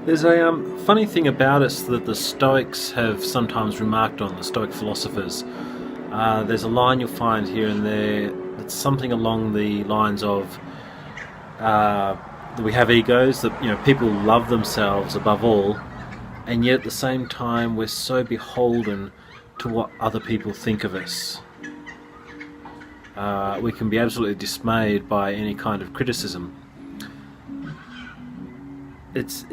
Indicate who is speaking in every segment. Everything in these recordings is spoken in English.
Speaker 1: There's a funny thing about us that the Stoics have sometimes remarked on, the Stoic philosophers. There's a line you'll find here and there that's something along the lines of that we have egos, that people love themselves above all, and yet at the same time we're so beholden to what other people think of us. We can be absolutely dismayed by any kind of criticism. It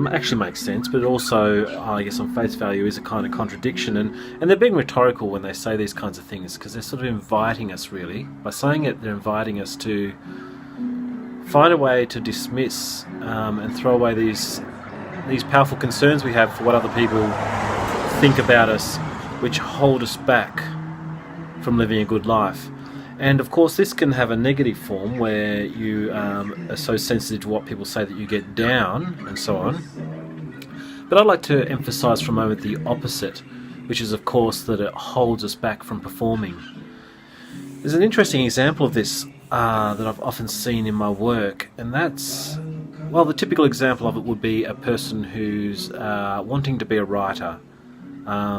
Speaker 1: actually makes sense, but it also, I guess, on face value, is a kind of contradiction. And they're being rhetorical when they say these kinds of things, because they're sort of inviting us, really. By saying it, they're inviting us to find a way to dismiss and throw away these powerful concerns we have for what other people think about us, which hold us back from living a good life. And of course this can have a negative form where you are so sensitive to what people say that you get down and so on. But I'd like to emphasise for a moment the opposite, which is of course that it holds us back from performing. There's an interesting example of this that I've often seen in my work, and that's, well, the typical example of it would be a person who's wanting to be a writer.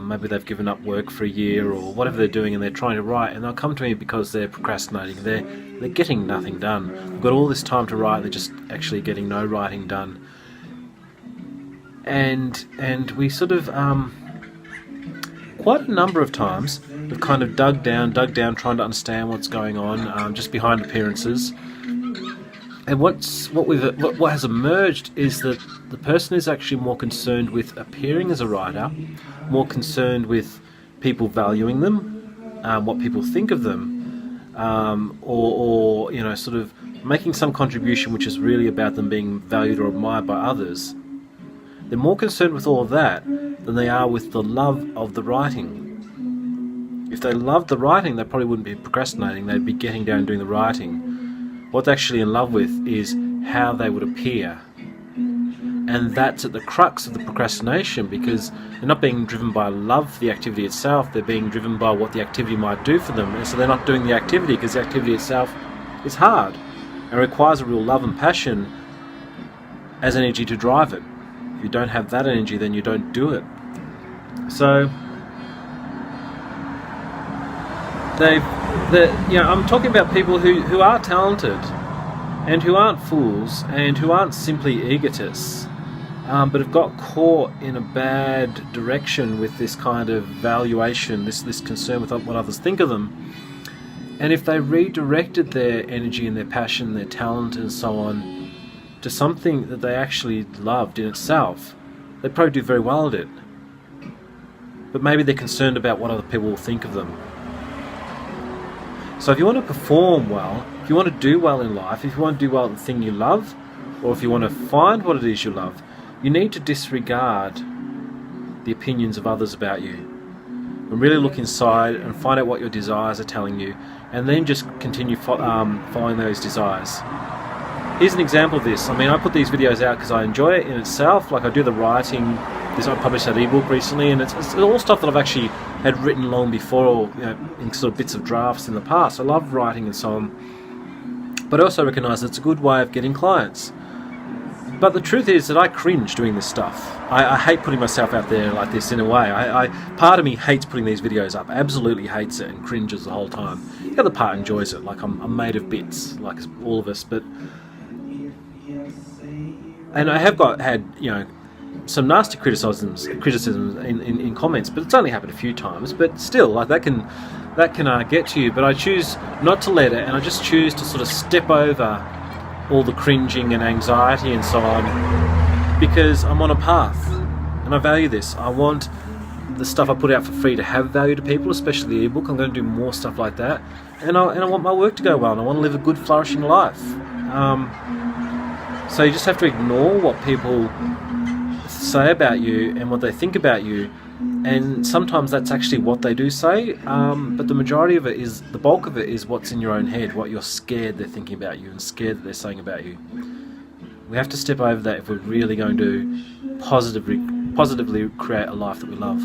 Speaker 1: Maybe they've given up work for a year or whatever they're doing, and they're trying to write, and they'll come to me because they're procrastinating. They're getting nothing done. They've got all this time to write, they're just actually getting no writing done. And we sort of quite a number of times we've kind of dug down, trying to understand what's going on, just behind appearances. And what has emerged is that the person is actually more concerned with appearing as a writer, more concerned with people valuing them, what people think of them, or sort of making some contribution which is really about them being valued or admired by others. They're more concerned with all of that than they are with the love of the writing. If they loved the writing, they probably wouldn't be procrastinating. They'd be getting down and doing the writing. What they're actually in love with is how they would appear. And that's at the crux of the procrastination, because they're not being driven by love for the activity itself, they're being driven by what the activity might do for them. And so they're not doing the activity because the activity itself is hard and requires a real love and passion as energy to drive it. If you don't have that energy, then you don't do it. So I'm talking about people who are talented and who aren't fools and who aren't simply egotists, but have got caught in a bad direction with this kind of valuation, this concern with what others think of them. And if they redirected their energy and their passion, their talent and so on to something that they actually loved in itself, they'd probably do very well at it. But maybe they're concerned about what other people will think of them. So if you want to perform well, if you want to do well in life, if you want to do well at the thing you love, or if you want to find what it is you love, you need to disregard the opinions of others about you and really look inside and find out what your desires are telling you, and then just continue following those desires. Here's an example of this. I put these videos out because I enjoy it in itself. Like, I do the writing. I published that ebook recently, and it's all stuff that I've actually had written long before, or in sort of bits of drafts in the past. I love writing and so on, but I also recognise it's a good way of getting clients. But the truth is that I cringe doing this stuff. I hate putting myself out there like this in a way. Part of me hates putting these videos up, absolutely hates it, and cringes the whole time. The other part enjoys it, like I'm made of bits, like all of us. And I have had some nasty criticisms in comments, but it's only happened a few times. But still, like that can get to you. But I choose not to let it, and I just choose to sort of step over all the cringing and anxiety and so on, because I'm on a path, and I value this. I want the stuff I put out for free to have value to people, especially the ebook. I'm going to do more stuff like that, and I want my work to go well, and I want to live a good, flourishing life. So you just have to ignore what people say about you and what they think about you, and sometimes that's actually what they do say, but the majority of it is, the bulk of it is what's in your own head, what you're scared they're thinking about you and scared that they're saying about you. We have to step over that if we're really going to positively create a life that we love.